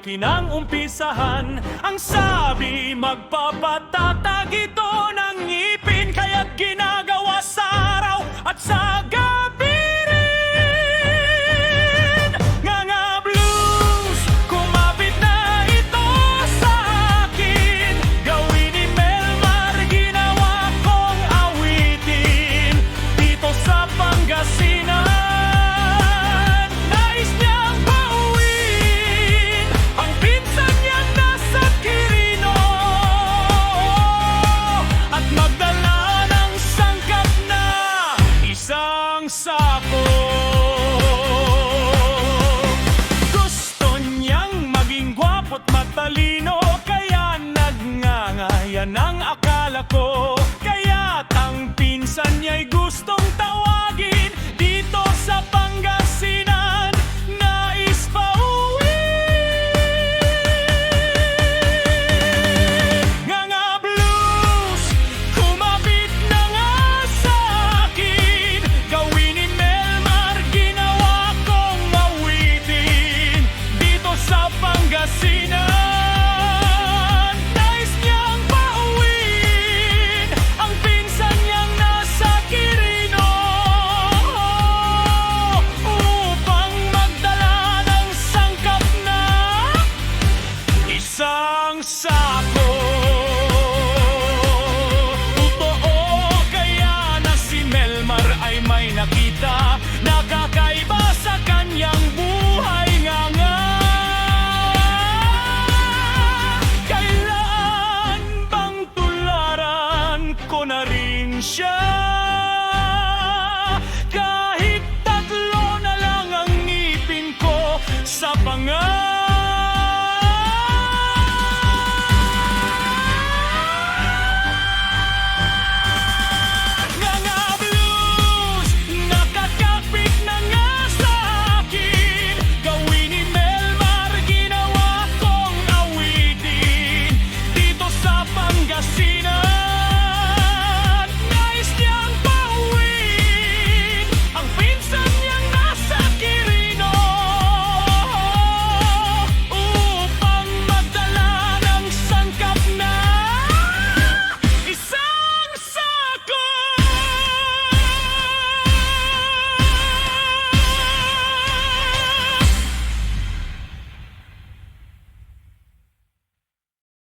akin ang umpisahan. Ang sabi, magpapatatag ito ng ngipin, kaya't ginagawa sa araw at sa gabi rin. Nga blues, kumapit na ito sa akin. Gawin ni Melmar, ginawa kong awitin dito sa Pangasinan. Nais niyang pauwiin ang pinsan niyang nasa Quirino at magdala ng sangkap na isang sako. Gusto niyang maging gwapo't matalino, kaya nagngangayan ang akala ko. Kaya't ang pinsan niya'y gustong tawagin dito sa Pangasinan. Nais pauwiin. Nga blues, kumapit na nga sa akin. Gawin ni Melmar, ginawa kong awitin dito sa Pangasinan. Nais niyang pauwiin ang pinsan niyang nasa Quirino upang magdala ng sangkap na isang sako. Totoo kaya na si Melmar ay may nakita na kakaiba sa kanyang buhay. Nga kailan bang tularan ko na rin siya? Kahit tatlo na lang ang ngipin ko sa panga.